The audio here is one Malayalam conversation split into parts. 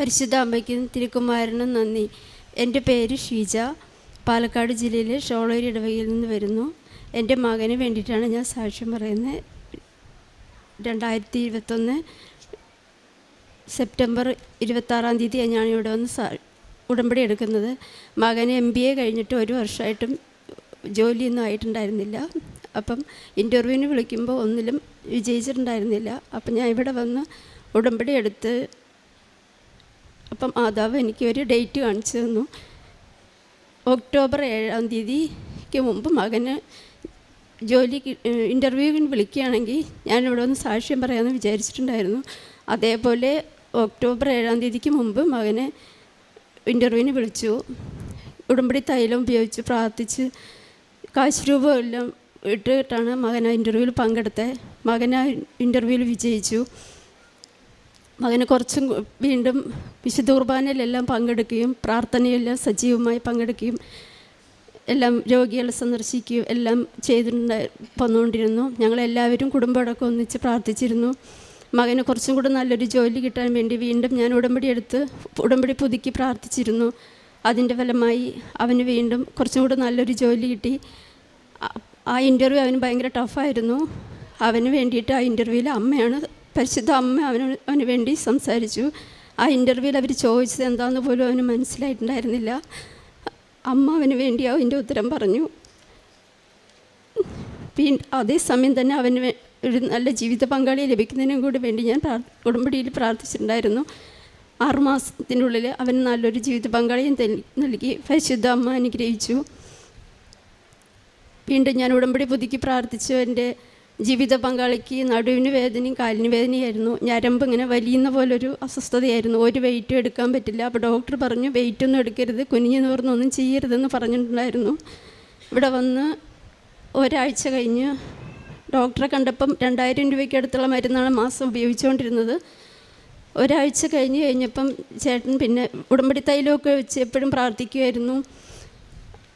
പരിശുദ്ധ അമ്മയ്ക്കും തിരുക്കുമാരനും നന്ദി. എൻ്റെ പേര് ഷീജ. പാലക്കാട് ജില്ലയിലെ ഷോളേരി ഇടവകയിൽ നിന്ന് വരുന്നു. എൻ്റെ മകന് വേണ്ടിയിട്ടാണ് ഞാൻ സാക്ഷ്യം പറയുന്നത്. 2021 സെപ്റ്റംബർ 26 ഞാൻ ഇവിടെ വന്ന് ഉടമ്പടി എടുക്കുന്നത്. മകന് MBA കഴിഞ്ഞിട്ട് 1 വർഷമായിട്ടും ജോലിയൊന്നും ആയിട്ടുണ്ടായിരുന്നില്ല. അപ്പം ഇൻ്റർവ്യൂവിന് വിളിക്കുമ്പോൾ ഒന്നിലും വിജയിച്ചിട്ടുണ്ടായിരുന്നില്ല. അപ്പം ഞാൻ ഇവിടെ വന്ന് ഉടമ്പടി എടുത്ത് അപ്പം മാതാവ് എനിക്ക് ഒരു ഡേറ്റ് കാണിച്ചു തന്നു. ഒക്ടോബർ 7 മുമ്പ് മകന് ഇൻ്റർവ്യൂവിന് വിളിക്കുകയാണെങ്കിൽ ഞാനിവിടെ ഒന്ന് സാക്ഷ്യം പറയാമെന്ന് വിചാരിച്ചിട്ടുണ്ടായിരുന്നു. അതേപോലെ ഒക്ടോബർ 7 മുമ്പ് മകനെ ഇൻ്റർവ്യൂവിന് വിളിച്ചു. ഉടമ്പടി തൈലം ഉപയോഗിച്ച് പ്രാർത്ഥിച്ച് കാശ് രൂപം എല്ലാം ഇട്ടിട്ടാണ് മകൻ ആ ഇൻ്റർവ്യൂവിൽ പങ്കെടുത്തത്. മകൻ ആ ഇൻ്റർവ്യൂവിൽ വിജയിച്ചു. മകന് കുറച്ചും വീണ്ടും വിശുദ്ധ കുർബാനയിലെല്ലാം പങ്കെടുക്കുകയും പ്രാർത്ഥനയെല്ലാം സജീവമായി പങ്കെടുക്കുകയും എല്ലാം രോഗികളെ സന്ദർശിക്കുകയും എല്ലാം വന്നുകൊണ്ടിരുന്നു. ഞങ്ങളെല്ലാവരും കുടുംബമടക്കം ഒന്നിച്ച് പ്രാർത്ഥിച്ചിരുന്നു. മകന് കുറച്ചും കൂടെ നല്ലൊരു ജോലി കിട്ടാൻ വേണ്ടി വീണ്ടും ഞാൻ ഉടമ്പടി പുതുക്കി പ്രാർത്ഥിച്ചിരുന്നു. അതിൻ്റെ ഫലമായി അവന് വീണ്ടും കുറച്ചും കൂടെ നല്ലൊരു ജോലി കിട്ടി. ആ ഇൻ്റർവ്യൂ അവന് ഭയങ്കര ടഫായിരുന്നു. അവന് വേണ്ടിയിട്ട് ആ ഇൻ്റർവ്യൂവിൽ പരിശുദ്ധ അമ്മ അവന് വേണ്ടി സംസാരിച്ചു. ആ ഇൻ്റർവ്യൂവിൽ അവർ ചോദിച്ചത് എന്താണെന്ന് പോലും അവന് മനസ്സിലായിട്ടുണ്ടായിരുന്നില്ല. അമ്മ അവന് വേണ്ടി അതിൻ്റെ ഉത്തരം പറഞ്ഞു. അതേസമയം തന്നെ അവന് ഒരു നല്ല ജീവിത പങ്കാളിയെ ലഭിക്കുന്നതിനും കൂടി വേണ്ടി ഞാൻ ഉടമ്പടിയിൽ പ്രാർത്ഥിച്ചിട്ടുണ്ടായിരുന്നു. 6 മാസത്തിനുള്ളിൽ അവന് നല്ലൊരു ജീവിത പങ്കാളിയെ നൽകി പരിശുദ്ധ അമ്മ അനുഗ്രഹിച്ചു. വീണ്ടും ഞാൻ ഉടമ്പടി പുതുക്കി പ്രാർത്ഥിച്ചു. എൻ്റെ ജീവിത പങ്കാളിക്ക് നടുവിന് വേദനയും കാലിന് വേദനയായിരുന്നു. ഞരമ്പ് ഇങ്ങനെ വലിയുന്ന പോലൊരു അസ്വസ്ഥതയായിരുന്നു. ഒരു വെയിറ്റും എടുക്കാൻ പറ്റില്ല. അപ്പോൾ ഡോക്ടർ പറഞ്ഞു വെയിറ്റൊന്നും എടുക്കരുത്, കുനിഞ്ഞു നിവർന്നൊന്നും ചെയ്യരുതെന്ന് പറഞ്ഞിട്ടുണ്ടായിരുന്നു. ഇവിടെ വന്ന് ഒരാഴ്ച കഴിഞ്ഞ് ഡോക്ടറെ കണ്ടപ്പം 2000 രൂപയ്ക്ക് അടുത്തുള്ള മരുന്നാണ് മാസം ഉപയോഗിച്ചുകൊണ്ടിരുന്നത്. ഒരാഴ്ച കഴിഞ്ഞപ്പം ചേട്ടൻ പിന്നെ ഉടമ്പടി തൈലമൊക്കെ വെച്ച് എപ്പോഴും പ്രാർത്ഥിക്കുമായിരുന്നു.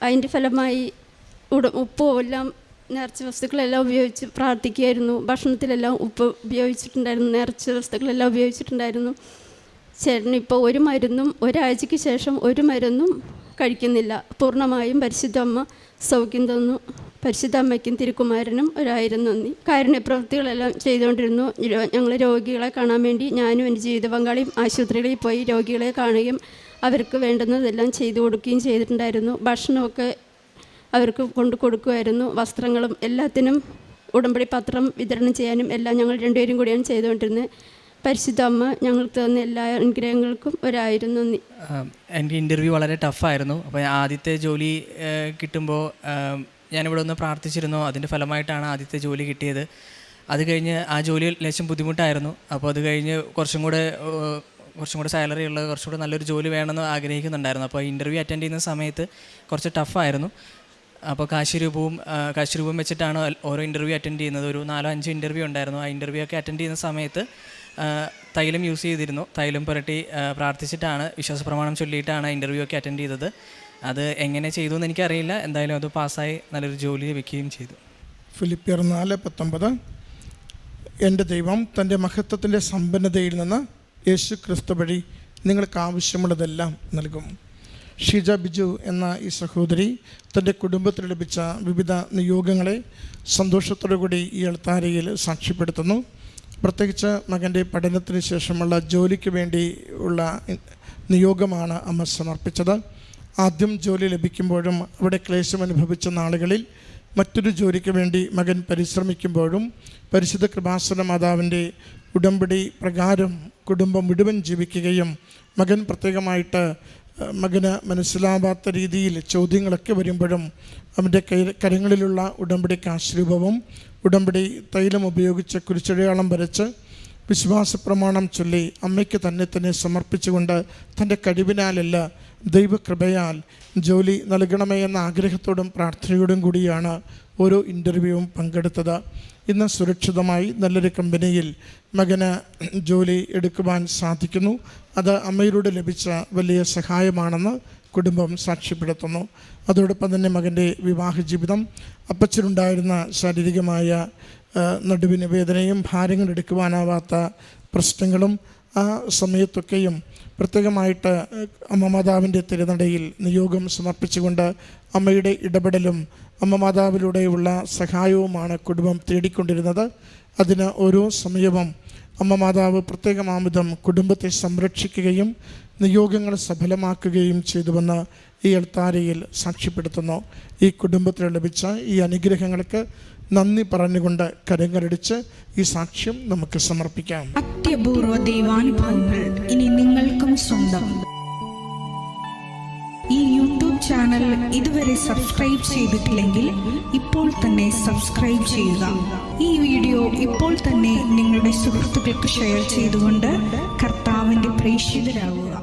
അതിൻ്റെ ഫലമായി ഉപ്പും എല്ലാം നേർച്ച വസ്തുക്കളെല്ലാം ഉപയോഗിച്ച് പ്രാർത്ഥിക്കുമായിരുന്നു. ഭക്ഷണത്തിലെല്ലാം ഉപ്പ് ഉപയോഗിച്ചിട്ടുണ്ടായിരുന്നു, നേർച്ച വസ്തുക്കളെല്ലാം ഉപയോഗിച്ചിട്ടുണ്ടായിരുന്നു. ചേട്ടന് ഇപ്പോൾ ഒരാഴ്ചയ്ക്ക് ശേഷം ഒരു മരുന്നും കഴിക്കുന്നില്ല. പൂർണ്ണമായും പരിശുദ്ധ അമ്മ സൗഖ്യം തന്നു. പരിശുദ്ധ അമ്മയ്ക്കും തിരുക്കുമാരനും 1000 നന്ദി. കാരുണ്യപ്രവൃത്തികളെല്ലാം ചെയ്തുകൊണ്ടിരുന്നു. ഞങ്ങൾ രോഗികളെ കാണാൻ വേണ്ടി ഞാനും എൻ്റെ ജീവിത പങ്കാളിയും ആശുപത്രികളിൽ പോയി രോഗികളെ കാണുകയും അവർക്ക് വേണ്ടുന്നതെല്ലാം ചെയ്തു കൊടുക്കുകയും ചെയ്തിട്ടുണ്ടായിരുന്നു. ഭക്ഷണമൊക്കെ അവർക്ക് കൊടുക്കുമായിരുന്നു. വസ്ത്രങ്ങളും എല്ലാത്തിനും ഉടമ്പടി പത്രം വിതരണം ചെയ്യാനും എല്ലാം ഞങ്ങൾ 2 പേരും കൂടിയാണ് ചെയ്തുകൊണ്ടിരുന്നത്. പരിശുദ്ധ അമ്മ ഞങ്ങൾക്ക് തന്ന എല്ലാ അനുഗ്രഹങ്ങൾക്കും 1000 നന്ദി. എൻ്റെ ഇൻ്റർവ്യൂ വളരെ ടഫായിരുന്നു. അപ്പോൾ ആദ്യത്തെ ജോലി കിട്ടുമ്പോൾ ഞാനിവിടെ ഒന്ന് പ്രാർത്ഥിച്ചിരുന്നു. അതിൻ്റെ ഫലമായിട്ടാണ് ആദ്യത്തെ ജോലി കിട്ടിയത്. അത് കഴിഞ്ഞ് ആ ജോലി ലേശം ബുദ്ധിമുട്ടായിരുന്നു. അപ്പോൾ അത് കഴിഞ്ഞ് കുറച്ചും കൂടെ സാലറി ഉള്ള കുറച്ചും കൂടെ നല്ലൊരു ജോലി വേണമെന്ന് ആഗ്രഹിക്കുന്നുണ്ടായിരുന്നു. അപ്പോൾ ഇൻ്റർവ്യൂ അറ്റൻഡ് ചെയ്യുന്ന സമയത്ത് കുറച്ച് ടഫായിരുന്നു. അപ്പോൾ കാശ് രൂപം വെച്ചിട്ടാണ് ഓരോ ഇൻ്റർവ്യൂ അറ്റൻഡ് ചെയ്യുന്നത്. ഒരു 4-5 ഇൻ്റർവ്യൂ ഉണ്ടായിരുന്നു. ആ ഇൻ്റർവ്യൂ ഒക്കെ അറ്റൻഡ് ചെയ്യുന്ന സമയത്ത് തൈലം യൂസ് ചെയ്തിരുന്നു. തൈലം പുരട്ടി പ്രാർത്ഥിച്ചിട്ടാണ്, വിശ്വാസപ്രമാണം ചൊല്ലിയിട്ടാണ് ഇൻ്റർവ്യൂ ഒക്കെ അറ്റൻഡ് ചെയ്തത്. അത് എങ്ങനെ ചെയ്തു എന്ന് എനിക്കറിയില്ല. എന്തായാലും അത് പാസ്സായി നല്ലൊരു ജോലി ലഭിക്കുകയും ചെയ്തു. ഫിലിപ്പിയർ 4:19 എൻ്റെ ദൈവം തൻ്റെ മഹത്വത്തിൻ്റെ സമ്പന്നതയിൽ നിന്ന് യേശു ക്രിസ്തു വഴി നിങ്ങൾക്ക് ആവശ്യമുള്ളതെല്ലാം നൽകും. ഷീജ ബിജു എന്ന ഈ സഹോദരി തൻ്റെ കുടുംബത്തിൽ ലഭിച്ച വിവിധ നിയോഗങ്ങളെ സന്തോഷത്തോടു കൂടി ഈ അൾത്താരയിൽ സാക്ഷ്യപ്പെടുത്തുന്നു. പ്രത്യേകിച്ച് മകൻ്റെ പഠനത്തിന് ശേഷമുള്ള ജോലിക്ക് വേണ്ടി ഉള്ള നിയോഗമാണ് അമ്മ സമർപ്പിച്ചത്. ആദ്യം ജോലി ലഭിക്കുമ്പോഴും അവിടെ ക്ലേശം അനുഭവിച്ച നാളുകളിൽ മറ്റൊരു ജോലിക്ക് വേണ്ടി മകൻ പരിശ്രമിക്കുമ്പോഴും പരിശുദ്ധ കൃപാസന മാതാവിൻ്റെ ഉടമ്പടി പ്രകാരം കുടുംബം മുഴുവൻ ജീവിക്കുകയും മകൻ പ്രത്യേകമായിട്ട് മകന് മനസ്സിലാവാത്ത രീതിയിൽ ചോദ്യങ്ങളൊക്കെ വരുമ്പോഴും അവൻ്റെ കരങ്ങളിലുള്ള ഉടമ്പടി കാശ്രൂപവും ഉടമ്പടി തൈലം ഉപയോഗിച്ച് കുരിശടയാളം വരച്ച് വിശ്വാസപ്രമാണം ചൊല്ലി അമ്മയ്ക്ക് തന്നെ സമർപ്പിച്ചുകൊണ്ട് തൻ്റെ കഴിവിനാലല്ല ദൈവകൃപയാൽ ജോലി നൽകണമേ എന്ന ആഗ്രഹത്തോടും പ്രാർത്ഥനയോടും കൂടിയാണ് ഓരോ ഇൻ്റർവ്യൂവും പങ്കെടുത്തത്. ഇന്ന് സുരക്ഷിതമായി നല്ലൊരു കമ്പനിയിൽ മകന് ജോലി എടുക്കുവാൻ സാധിക്കുന്നു. അത് അമ്മയിലൂടെ ലഭിച്ച വലിയ സഹായമാണെന്ന് കുടുംബം സാക്ഷ്യപ്പെടുത്തുന്നു. അതോടൊപ്പം തന്നെ മകൻ്റെ വിവാഹ ജീവിതം അപ്പച്ചനുണ്ടായിരുന്ന ശാരീരികമായ നടുവിന് വേദനയും ഭാരങ്ങൾ എടുക്കുവാനാവാത്ത പ്രശ്നങ്ങളും ആ സമയത്തൊക്കെയും പ്രത്യേകമായിട്ട് അമ്മ മാതാവിൻ്റെ തിരുനടയിൽ നിയോഗം സമർപ്പിച്ചുകൊണ്ട് അമ്മയുടെ ഇടപെടലും അമ്മ മാതാവിലൂടെയുള്ള സഹായവുമാണ് കുടുംബം തേടിക്കൊണ്ടിരുന്നത്. അതിന് ഓരോ സമയവും അമ്മ മാതാവ് പ്രത്യേകമാമിതം കുടുംബത്തെ സംരക്ഷിക്കുകയും നിയോഗങ്ങൾ സഫലമാക്കുകയും ചെയ്തുവെന്ന് ഈ അൾത്താരയിൽ സാക്ഷ്യപ്പെടുത്തുന്നു. ഈ കുടുംബത്തിന് ലഭിച്ച ഈ അനുഗ്രഹങ്ങൾക്ക് നന്ദി പറഞ്ഞുകൊണ്ട് കരങ്ങളടിച്ച് ഈ സാക്ഷ്യം നമുക്ക് സമർപ്പിക്കാം. അത്യപൂർവ ദൈവാനുഭവങ്ങൾ ഇനി നിങ്ങൾക്കും സ്വന്തം. ഈ യൂട്യൂബ് ചാനൽ ഇതുവരെ സബ്സ്ക്രൈബ് ചെയ്തിട്ടില്ലെങ്കിൽ ഇപ്പോൾ തന്നെ സബ്സ്ക്രൈബ് ചെയ്യുക. ഈ വീഡിയോ ഇപ്പോൾ തന്നെ നിങ്ങളുടെ സുഹൃത്തുക്കൾക്ക് ഷെയർ ചെയ്തുകൊണ്ട് കർത്താവിൻ്റെ പ്രേക്ഷിതരാകുക.